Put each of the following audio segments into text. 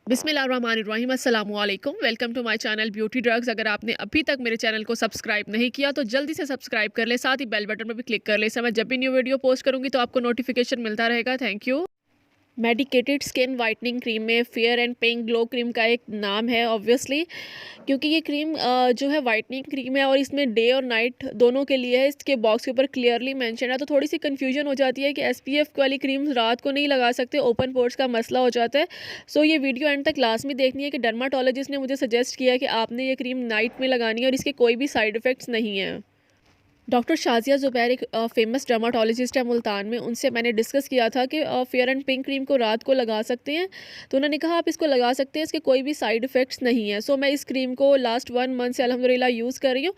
बिस्मिल्लाहिर्रहमानिर्रहीम अस्सलामुअलैकुम। Welcome to my channel beauty drugs. अगर आपने अभी तक मेरे चैनल को सब्सक्राइब नहीं किया तो जल्दी से सब्सक्राइब कर ले, साथ ही बेल बटन पर भी क्लिक कर ले। इस समय जब भी न्यू वीडियो पोस्ट करूंगी तो आपको नोटिफिकेशन मिलता रहेगा। Thank you. Medicated skin whitening cream में fair and pink glow cream का एक नाम है ऑब्वियसली, क्योंकि ये क्रीम जो है वाइटनिंग क्रीम है और इसमें डे और नाइट दोनों के लिए है। इसके बॉक्स के ऊपर क्लियरली मेंशन है, तो थोड़ी सी कंफ्यूजन हो जाती है कि एसपीएफ वाली क्रीम रात को नहीं लगा सकते, ओपन पोर्स का मसला हो जाता है। सो ये वीडियो एंड तक लास्ट में देखनी है कि डर्माटोलॉजिस्ट ने मुझे सजेस्ट किया कि आपने ये क्रीम नाइट में लगानी है और इसके कोई भी साइड इफ़ेक्ट्स नहीं हैं। डॉक्टर शाजिया ज़ुबैर एक फ़ेमस डर्माटोलॉजिस्ट है मुल्तान में, उनसे मैंने डिस्कस किया था कि फेयर एंड पिंक क्रीम को रात को लगा सकते हैं, तो उन्होंने कहा आप इसको लगा सकते हैं, इसके कोई भी साइड इफ़ेक्ट्स नहीं है। सो मैं इस क्रीम को लास्ट 1 मंथ से अल्हम्दुलिल्लाह यूज़ कर रही हूँ।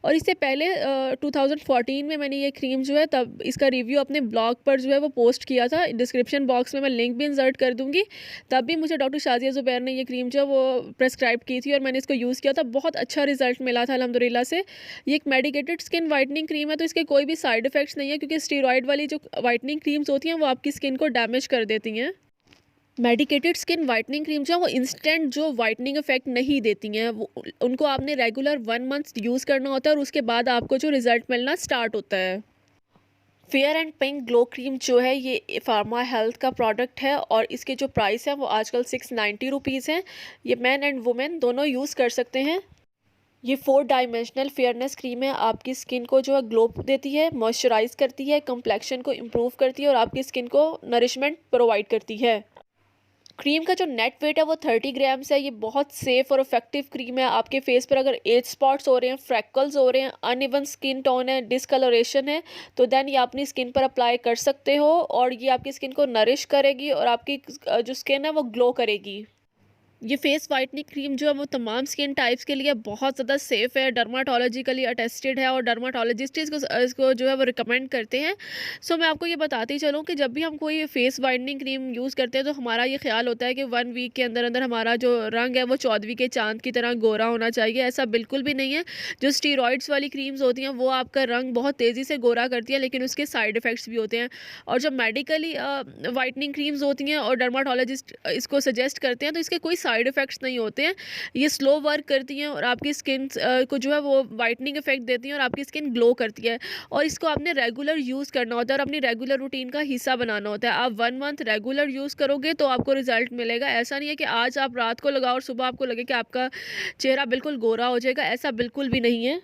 और इससे पहले 2014 में मैंने ये क्रीम जो है तब इसका रिव्यू अपने ब्लॉग पर जो है वो पोस्ट किया था। डिस्क्रिप्शन बॉक्स में मैं लिंक भी इंसर्ट कर दूँगी। तब भी मुझे डॉक्टर शाजिया ज़ुबैर ने ये क्रीम जो है वो प्रेस्क्राइब की थी और मैंने इसको यूज़ किया था। बहुत अच्छा रिजल्ट मिला था अल्हम्दुलिल्लाह से। ये एक मेडिकेटेड स्किन वाइटनिंग क्रीम है, तो इसके कोई भी साइड इफ़ेक्ट्स नहीं है, क्योंकि स्टेरॉइड वाली जो वाइटनिंग क्रीम्स होती हैं वो आपकी स्किन को डैमेज कर देती हैं। मेडिकेटेड स्किन वाइटनिंग क्रीम जो है वो इंस्टेंट जो वाइटनिंग इफेक्ट नहीं देती हैं, वो उनको आपने रेगुलर 1 मंथ यूज़ करना होता है और उसके बाद आपको जो रिजल्ट मिलना स्टार्ट होता है। Fair and pink glow cream जो है ये फार्मा हेल्थ का प्रोडक्ट है और इसके जो प्राइस है वो आजकल 690 रुपीज़ हैं। ये मैन एंड वुमेन दोनों यूज़ कर सकते हैं। ये 4 डायमेंशनल फेयरनेस क्रीम है, आपकी स्किन को जो है ग्लो देती है, मॉइस्चराइज करती है, कंप्लेक्शन को इम्प्रूव करती है और आपकी स्किन को नरिशमेंट प्रोवाइड करती है। क्रीम का जो नेट वेट है वो 30 ग्राम्स है। ये बहुत सेफ और इफेक्टिव क्रीम है। आपके फेस पर अगर एज स्पॉट्स हो रहे हैं, फ्रैकल्स हो रहे हैं, अनइवन स्किन टोन है, डिसकलरेशन है, तो देन ये अपनी स्किन पर अप्लाई कर सकते हो और ये आपकी स्किन को नरिश करेगी और आपकी जो स्किन है वो ग्लो करेगी। ये फेस वाइटनिंग क्रीम जो है वो तमाम स्किन टाइप्स के लिए बहुत ज़्यादा सेफ़ है, डर्माटोलॉजिकली अटेस्टेड है और डर्माटोलॉजिस्ट इसको जो है वो रिकमेंड करते हैं। सो मैं आपको ये बताती चलूँ कि जब भी हम कोई फेस वाइटनिंग क्रीम यूज़ करते हैं तो हमारा ये ख्याल होता है कि 1 वीक के अंदर अंदर हमारा जो रंग है वो 14वीं के चाँद की तरह गोरा होना चाहिए। ऐसा बिल्कुल भी नहीं है। जो स्टीरॉइड्स वाली क्रीम्स होती हैं वो आपका रंग बहुत तेज़ी से गोरा करती है, लेकिन उसके साइड इफ़ेक्ट्स भी होते हैं। और जो मेडिकली वाइटनिंग क्रीम्स होती हैं और डर्माटोलॉजिस्ट इसको सजेस्ट करते हैं तो इसके कोई साइड इफ़ेक्ट्स नहीं होते हैं। ये स्लो वर्क करती हैं और आपकी स्किन को जो है वो वाइटनिंग इफेक्ट देती हैं और आपकी स्किन ग्लो करती है। और इसको आपने रेगुलर यूज़ करना होता है और अपनी रेगुलर रूटीन का हिस्सा बनाना होता है। आप 1 मंथ रेगुलर यूज़ करोगे तो आपको रिजल्ट मिलेगा। ऐसा नहीं है कि आज आप रात को लगाओ और सुबह आपको लगे कि आपका चेहरा बिल्कुल गोरा हो जाएगा, ऐसा बिल्कुल भी नहीं है।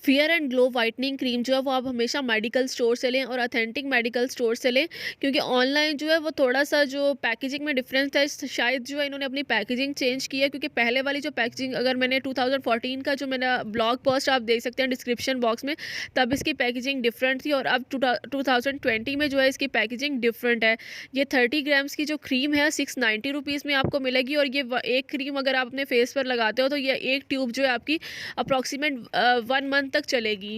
Fair and glow whitening cream जो है वो आप हमेशा मेडिकल स्टोर से लें और ऑथेंटिक मेडिकल स्टोर से लें, क्योंकि ऑनलाइन जो है वो थोड़ा सा जो पैकेजिंग में डिफरेंस है, शायद जो है इन्होंने अपनी पैकेजिंग चेंज की है, क्योंकि पहले वाली जो पैकेजिंग अगर मैंने 2014 का जो मेरा ब्लॉग पोस्ट आप देख सकते हैं डिस्क्रिप्शन बॉक्स में, तब इसकी पैकेजिंग डिफरेंट थी और अब 2020 में जो है इसकी पैकेजिंग डिफरेंट है। ये 30 ग्राम्स की जो क्रीम है 690 रुपीज़ में आपको मिलेगी और ये एक क्रीम अगर आप अपने फेस पर लगाते हो तो ये एक ट्यूब जो है आपकी अप्रॉक्सीमेट 1 मंथ तक चलेगी।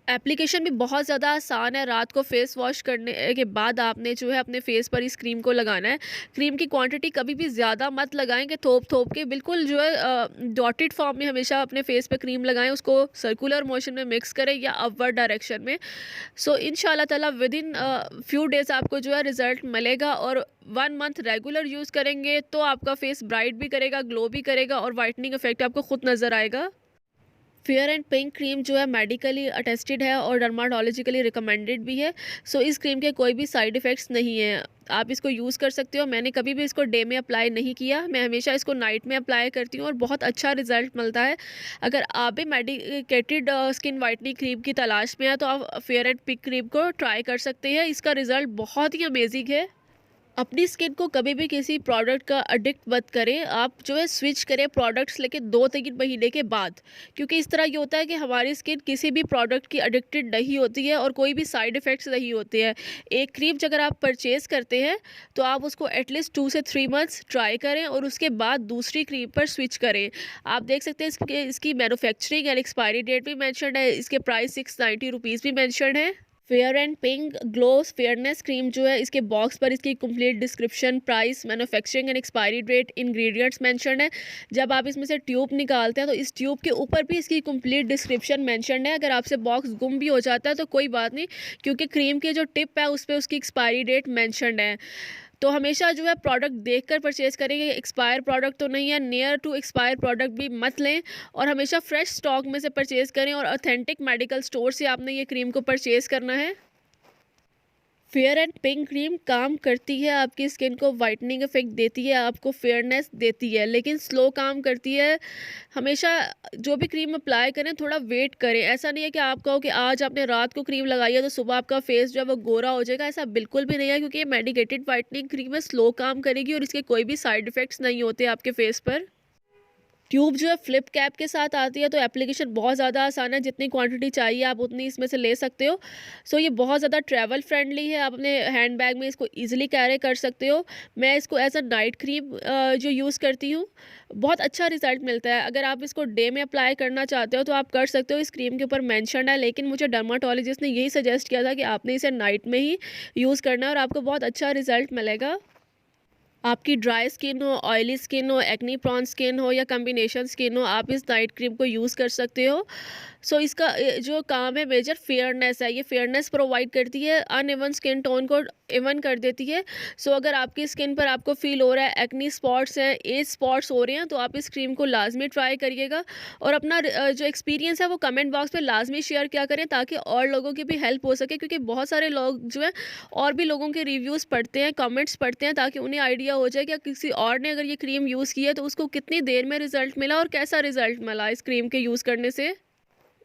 एप्लीकेशन भी बहुत ज़्यादा आसान है। रात को फेस वॉश करने के बाद आपने जो है अपने फेस पर इस क्रीम को लगाना है। क्रीम की क्वांटिटी कभी भी ज़्यादा मत लगाएं कि थोप थोप के, बिल्कुल जो है डॉटेड फॉर्म में हमेशा अपने फेस पे क्रीम लगाएं, उसको सर्कुलर मोशन में मिक्स करें या अपवर्ड डायरेक्शन में। सो इंशाल्लाह ताला विद इन फ्यू डेज़ आपको जो है रिज़ल्ट मिलेगा और 1 मंथ रेगुलर यूज़ करेंगे तो आपका फेस ब्राइट भी करेगा, ग्लो भी करेगा और वाइटनिंग इफेक्ट आपको खुद नज़र आएगा। फेयर एंड पिंक क्रीम जो है मेडिकली अटेस्टेड है और डर्माटोलॉजिकली रिकमेंडेड भी है। सो इस क्रीम के कोई भी साइड इफ़ेक्ट्स नहीं हैं। आप इसको यूज़ कर सकते हो। मैंने कभी भी इसको डे में अप्लाई नहीं किया, मैं हमेशा इसको नाइट में अप्लाई करती हूँ और बहुत अच्छा रिजल्ट मिलता है। अगर आप भी मेडिकेटेड स्किन वाइटनिंग क्रीम की तलाश में हैं तो आप फेयर एंड पिंक क्रीम को ट्राई कर सकते हैं। इसका रिज़ल्ट बहुत ही अमेजिंग है। अपनी स्किन को कभी भी किसी प्रोडक्ट का एडिक्ट मत करें। आप जो है स्विच करें प्रोडक्ट्स लेके 2-3 महीने के बाद, क्योंकि इस तरह ये होता है कि हमारी स्किन किसी भी प्रोडक्ट की एडिक्टेड नहीं होती है और कोई भी साइड इफ़ेक्ट्स नहीं होते हैं। एक क्रीम अगर आप परचेज़ करते हैं तो आप उसको एटलीस्ट 2 से 3 मंथ्स ट्राई करें और उसके बाद दूसरी क्रीम पर स्विच करें। आप देख सकते हैं इसकी मैन्युफैक्चरिंग एंड एक्सपायरी डेट भी मैंशनड है, इसके प्राइस 690 रुपीज़ भी मैंशनड है। Fair and pink glow fairness cream जो है इसके बॉक्स पर इसकी complete description, price, manufacturing and expiry date, ingredients mention है। जब आप इसमें से ट्यूब निकालते हैं तो इस ट्यूब के ऊपर भी इसकी कंप्लीट डिस्क्रिप्शन मेंशन है। अगर आपसे बॉक्स गुम भी हो जाता है तो कोई बात नहीं, क्योंकि क्रीम की जो टिप है उस पर उसकी एक्सपायरी डेट मेंशन है। तो हमेशा जो है प्रोडक्ट देखकर परचेज़ करेंगे, एक्सपायर प्रोडक्ट तो नहीं है, नियर टू एक्सपायर प्रोडक्ट भी मत लें और हमेशा फ्रेश स्टॉक में से परचेज़ करें और ऑथेंटिक मेडिकल स्टोर से आपने ये क्रीम को परचेज़ करना है। फेयर एंड पिंक क्रीम काम करती है, आपकी स्किन को वाइटनिंग इफेक्ट देती है, आपको फेयरनेस देती है, लेकिन स्लो काम करती है। हमेशा जो भी क्रीम अप्लाई करें थोड़ा वेट करें। ऐसा नहीं है कि आप कहो कि आज आपने रात को क्रीम लगाई है तो सुबह आपका फेस जो है वो गोरा हो जाएगा, ऐसा बिल्कुल भी नहीं है, क्योंकि ये मेडिकेटेड वाइटनिंग क्रीम है, स्लो काम करेगी और इसके कोई भी साइड इफ़ेक्ट्स नहीं होते आपके फेस पर। ट्यूब जो है फ्लिप कैप के साथ आती है, तो एप्लीकेशन बहुत ज़्यादा आसान है, जितनी क्वांटिटी चाहिए आप उतनी इसमें से ले सकते हो। सो ये बहुत ज़्यादा ट्रैवल फ्रेंडली है, आप अपने हैंड बैग में इसको ईजिली कैरी कर सकते हो। मैं इसको एज अ नाइट क्रीम जो यूज़ करती हूँ, बहुत अच्छा रिजल्ट मिलता है। अगर आप इसको डे में अप्लाई करना चाहते हो तो आप कर सकते हो, इस क्रीम के ऊपर मैंशन है, लेकिन मुझे डर्माटोलॉजिस्ट ने यही सजेस्ट किया था कि आपने इसे नाइट में ही यूज़ करना है और आपको बहुत अच्छा रिजल्ट मिलेगा। आपकी ड्राई स्किन हो, ऑयली स्किन हो, एक्नी प्रॉन स्किन हो या कॉम्बिनेशन स्किन हो, आप इस नाइट क्रीम को यूज़ कर सकते हो। सो इसका जो काम है मेजर फेयरनेस है, ये फेयरनेस प्रोवाइड करती है, अनइवन स्किन टोन को इवन कर देती है। सो अगर आपकी स्किन पर आपको फील हो रहा है एक्नी स्पॉट्स हैं, एज स्पॉट्स हो रहे हैं, तो आप इस क्रीम को लाजमी ट्राई करिएगा और अपना जो एक्सपीरियंस है वो कमेंट बॉक्स में लाजमी शेयर किया करें, ताकि और लोगों की भी हेल्प हो सके, क्योंकि बहुत सारे लोग जो है और भी लोगों के रिव्यूज़ पढ़ते हैं, कमेंट्स पढ़ते हैं, ताकि उन्हें आइडिया हो जाए कि किसी और ने अगर ये क्रीम यूज़ की है तो उसको कितनी देर में रिजल्ट मिला और कैसा रिजल्ट मिला इस क्रीम के यूज़ करने से।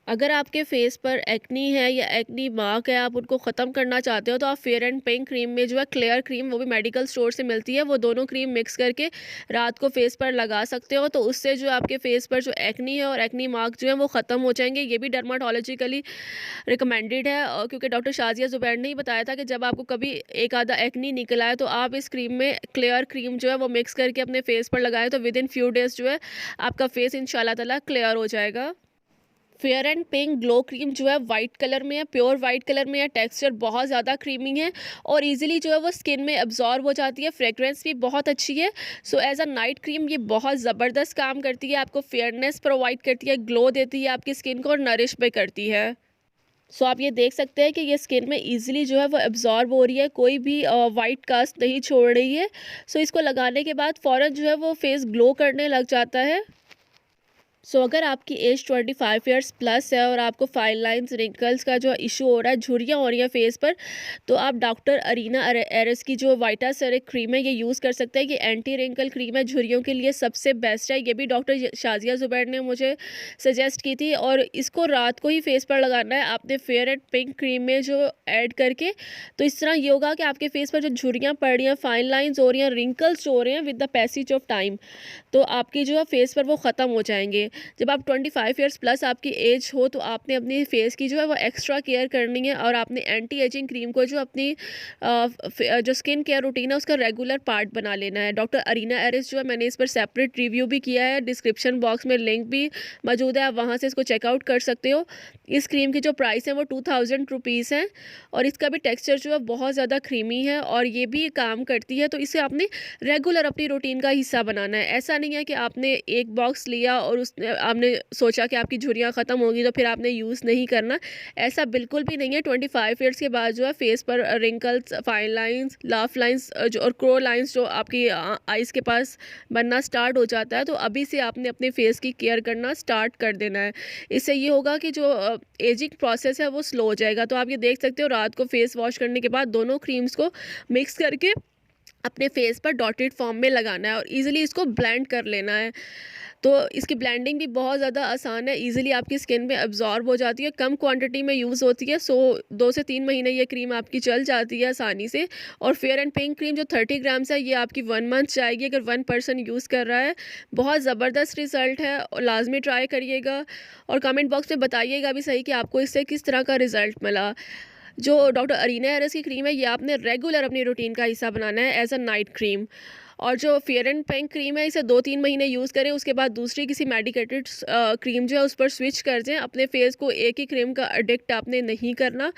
अगर आपके फेस पर एक्नी है या एक्नी मार्क है, आप उनको ख़त्म करना चाहते हो, तो आप फेयर एंड पिंक क्रीम में जो है क्लियर क्रीम, वो भी मेडिकल स्टोर से मिलती है, वो दोनों क्रीम मिक्स करके रात को फेस पर लगा सकते हो, तो उससे जो आपके फेस पर जो एक्नी है और एक्नी मार्क जो है वो ख़त्म हो जाएंगे। ये भी डर्माटोलॉजिकली रिकमेंडेड है, क्योंकि डॉक्टर शाजिया ज़ुबैर ने ही बताया था कि जब आपको कभी एक आधा एक्नी निकला है तो आप इस क्रीम में क्लियर क्रीम जो है वो मिक्स करके अपने फेस पर लगाएं, तो विद इन फ्यू डेज़ जो है आपका फेस इंशाल्लाह ताला क्लियर हो जाएगा। Fair and pink glow cream जो है वाइट कलर में है, प्योर वाइट कलर में है, टेक्सचर बहुत ज़्यादा क्रीमी है और इजीली जो है वो स्किन में एब्जॉर्ब हो जाती है, फ्रेग्रेंस भी बहुत अच्छी है। So as a night cream ये बहुत ज़बरदस्त काम करती है, आपको फेयरनेस प्रोवाइड करती है, ग्लो देती है आपकी स्किन को और नरिश भी करती है। सो आप ये देख सकते हैं कि ये स्किन में इजीली जो है वो एब्जॉर्ब हो रही है, कोई भी वाइट कास्ट नहीं छोड़ रही है। सो इसको लगाने के बाद फ़ौरन जो है वो फेस ग्लो करने लग जाता है। सो अगर आपकी एज 25 ईयर्स प्लस है और आपको फाइन लाइंस रिंकल्स का जो इशू हो रहा है, झुर्रियाँ हो रही हैं फेस पर, तो आप डॉक्टर अरीना एरिस की जो वाइटासेरिक क्रीम है ये यूज़ कर सकते हैं। कि एंटी रिंकल क्रीम है, झुर्रियों के लिए सबसे बेस्ट है। ये भी डॉक्टर शाजिया ज़ुबैर ने मुझे सजेस्ट की थी और इसको रात को ही फेस पर लगाना है आपने फेयर एंड पिंक क्रीम में जो ऐड करके। तो इस तरह ये होगा कि आपके फेस पर जो झुर्रियाँ पड़ रही हैं, फाइन लाइंस हो रही हैं, रिंकल्स हो रहे हैं, with the passage of time, तो आपकी जो है फेस पर वो ख़त्म हो जाएंगे। जब आप 25 ईयर्स प्लस आपकी एज हो तो आपने अपनी फेस की जो है वो एक्स्ट्रा केयर करनी है और आपने एंटी एजिंग क्रीम को जो अपनी जो स्किन केयर रूटीन है उसका रेगुलर पार्ट बना लेना है। डॉक्टर अरीना एरिस जो है, मैंने इस पर सेपरेट रिव्यू भी किया है, डिस्क्रिप्शन बॉक्स में लिंक भी मौजूद है, आप वहाँ से इसको चेकआउट कर सकते हो। इस क्रीम की जो प्राइस है वो 2000 रुपीज़ है और इसका भी टेक्स्चर जो है बहुत ज़्यादा क्रीमी है और ये भी काम करती है, तो इसे आपने रेगुलर अपनी रूटीन का हिस्सा बनाना है। ऐसा नहीं है कि आपने एक बॉक्स लिया और आपने सोचा कि आपकी झुर्रियाँ ख़त्म होंगी तो फिर आपने यूज़ नहीं करना, ऐसा बिल्कुल भी नहीं है। 25 ईयर्स के बाद जो है फेस पर wrinkles, fine lines, laugh lines जो और क्रो लाइंस जो आपकी आइज़ के पास बनना स्टार्ट हो जाता है, तो अभी से आपने अपने फेस की केयर करना स्टार्ट कर देना है। इससे ये होगा कि जो एजिंग प्रोसेस है वो स्लो हो जाएगा। तो आप ये देख सकते हो, रात को फेस वॉश करने के बाद दोनों क्रीम्स को मिक्स करके अपने फेस पर डॉटेड फॉर्म में लगाना है और इजीली इसको ब्लेंड कर लेना है। तो इसकी ब्लेंडिंग भी बहुत ज़्यादा आसान है, इजीली आपकी स्किन में अब्जॉर्ब हो जाती है, कम क्वांटिटी में यूज़ होती है। सो 2 से 3 महीने ये क्रीम आपकी चल जाती है आसानी से। और फेयर एंड पिंक क्रीम जो 30 ग्राम्स है ये आपकी 1 मंथ जाएगी अगर 1 पर्सन यूज़ कर रहा है। बहुत ज़बरदस्त रिज़ल्ट है और लाजमी ट्राई करिएगा और कमेंट बॉक्स में बताइएगा भी सही कि आपको इससे किस तरह का रिज़ल्ट मिला। जो डॉक्टर अरीना एरिस की क्रीम है ये आपने रेगुलर अपनी रूटीन का हिस्सा बनाना है एज अ नाइट क्रीम। और जो फेयर एंड पैंक क्रीम है इसे 2-3 महीने यूज़ करें, उसके बाद दूसरी किसी मेडिकेटेड क्रीम जो है उस पर स्विच कर दें। अपने फेस को एक ही क्रीम का एडिक्ट आपने नहीं करना।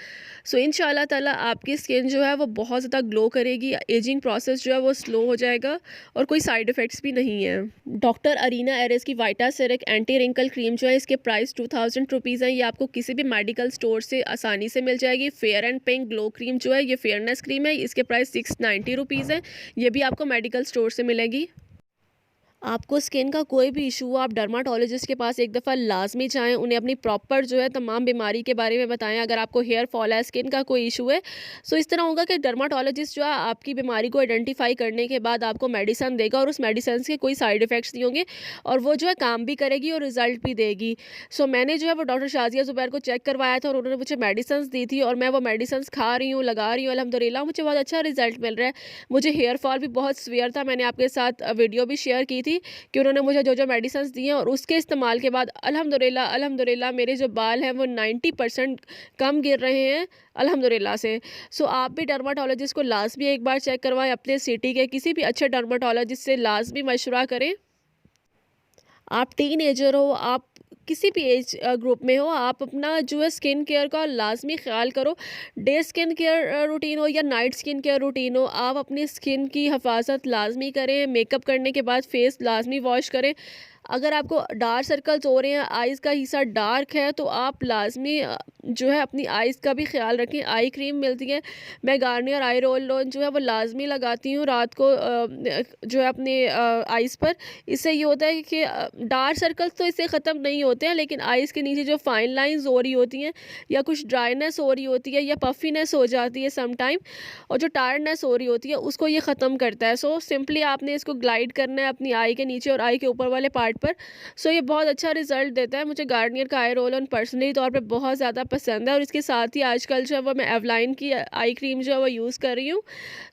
सो इंशाल्लाह ताला आपकी स्किन जो है वो बहुत ज़्यादा ग्लो करेगी, एजिंग प्रोसेस जो है वो स्लो हो जाएगा और कोई साइड इफ़ेक्ट्स भी नहीं है। डॉक्टर अरीना एरिस की वाइटा सेरिक एंटी रिंकल क्रीम जो है इसके प्राइस 2000 रुपीज़ है। ये आपको किसी भी मेडिकल स्टोर से आसानी से मिल जाएगी। Fair and pink glow cream जो है ये फेयरनेस क्रीम है, इसके प्राइस 690 रुपीज़ है। ये भी आपको मेडिकल स्टोर से मिलेगी। आपको स्किन का कोई भी इशू हो आप डर्माटोलॉजिस्ट के पास एक दफ़ा लाजमी जाएं, उन्हें अपनी प्रॉपर जो है तमाम बीमारी के बारे में बताएं। अगर आपको हेयर फॉल है, स्किन का कोई इशू है, सो इस तरह होगा कि डर्माटोलॉजिस्ट जो है आपकी बीमारी को आइडेंटिफाई करने के बाद आपको मेडिसन देगा और उस मेडिसन के कोई साइड इफ़ेक्ट्स नहीं होंगे और वो जो है काम भी करेगी और रिज़ल्ट भी देगी। सो मैंने जो है वो डॉक्टर शाजिया ज़ुबैर को चेक करवाया था और उन्होंने मुझे मेडिसन दी थी और मैं वो मेडिसन खा रही हूँ, लगा रही हूँ, अल्हम्दुलिल्लाह मुझे बहुत अच्छा रिजल्ट मिल रहा है। मुझे हेयर फॉल भी बहुत सीवियर था, मैंने आपके साथ वीडियो भी शेयर की थी कि उन्होंने मुझे जो जो मेडिसिन दी हैं और उसके इस्तेमाल के बाद अल्हम्दुलिल्लाह मेरे जो बाल हैं वो 90% कम गिर रहे हैं अल्हम्दुलिल्लाह से। सो आप भी डर्माटोलॉजिस्ट को लाजमी एक बार चेक करवाएं, अपने सिटी के किसी भी अच्छे डर्माटोलॉजिस्ट से लाजमी मशवरा करें। आप टीन एजर हो, आप किसी भी एज ग्रुप में हो, आप अपना जो है स्किन केयर का लाजमी ख्याल करो। डे स्किन केयर रूटीन हो या नाइट स्किन केयर रूटीन हो, आप अपनी स्किन की हिफाजत लाजमी करें। मेकअप करने के बाद फेस लाजमी वॉश करें। अगर आपको डार्क सर्कल्स हो रहे हैं, आइज़ का हिस्सा डार्क है, तो आप लाजमी जो है अपनी आइज़ का भी ख्याल रखें। आई क्रीम मिलती है, मैं गार्नियर आई रोल ऑन जो है वो लाजमी लगाती हूँ रात को जो है अपने आइज़ पर। इससे ये होता है कि डार्क सर्कल्स तो इससे ख़त्म नहीं होते हैं, लेकिन आइज़ के नीचे जो फाइन लाइंस हो रही होती हैं या कुछ ड्राइनेस हो रही होती है या पफीनेस हो जाती है सम टाइम, और जो टायर्डनेस हो रही होती है उसको ये ख़त्म करता है। सो सिंपली आपने इसको ग्लाइड करना है अपनी आई के नीचे और आई के ऊपर वाले पार्ट पर। सो ये बहुत अच्छा रिजल्ट देता है। मुझे गार्नियर का आई रोल ऑन पर्सनली तौर पे बहुत ज़्यादा पसंद है और इसके साथ ही आजकल जो है वो मैं एवलाइन की आई क्रीम जो है वो यूज़ कर रही हूँ।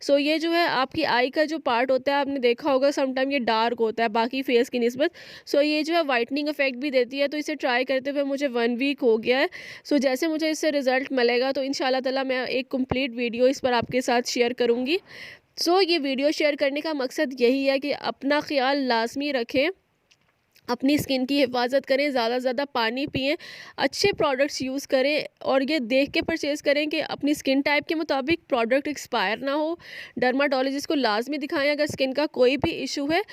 सो ये जो है आपकी आई का जो पार्ट होता है, आपने देखा होगा समटाइम ये डार्क होता है बाकी फेस की निस्बत। सो ये जो है वाइटनिंग इफेक्ट भी देती है। तो इसे ट्राई करते हुए मुझे 1 वीक हो गया है। सो जैसे मुझे इससे रिजल्ट मिलेगा तो इंशाल्लाह ताला मैं एक कंप्लीट वीडियो इस पर आपके साथ शेयर करूँगी। सो ये वीडियो शेयर करने का मकसद यही है कि अपना ख्याल लाजमी रखें, अपनी स्किन की हिफाजत करें, ज़्यादा से ज़्यादा पानी पिएं, अच्छे प्रोडक्ट्स यूज़ करें और ये देख के परचेज़ करें कि अपनी स्किन टाइप के मुताबिक प्रोडक्ट एक्सपायर ना हो। डर्माटोलॉजिस्ट को लाजमी दिखाएं अगर स्किन का कोई भी इशू है।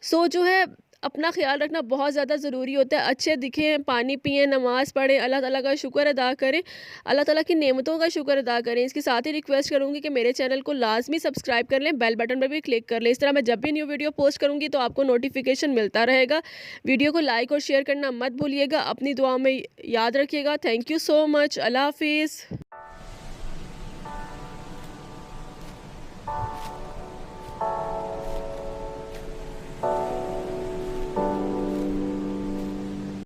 सो जो है अपना ख्याल रखना बहुत ज़्यादा ज़रूरी होता है। अच्छे दिखें, पानी पिएं, नमाज़ पढ़ें, अल्लाह ताला का शुक्र अदा करें, अल्लाह ताला की नेमतों का शुक्र अदा करें। इसके साथ ही रिक्वेस्ट करूँगी कि मेरे चैनल को लाजमी सब्सक्राइब कर लें, बेल बटन पर भी क्लिक कर लें। इस तरह मैं जब भी न्यू वीडियो पोस्ट करूँगी तो आपको नोटिफिकेशन मिलता रहेगा। वीडियो को लाइक और शेयर करना मत भूलिएगा। अपनी दुआ में याद रखिएगा। Thank you so much. अल्लाह हाफिज़।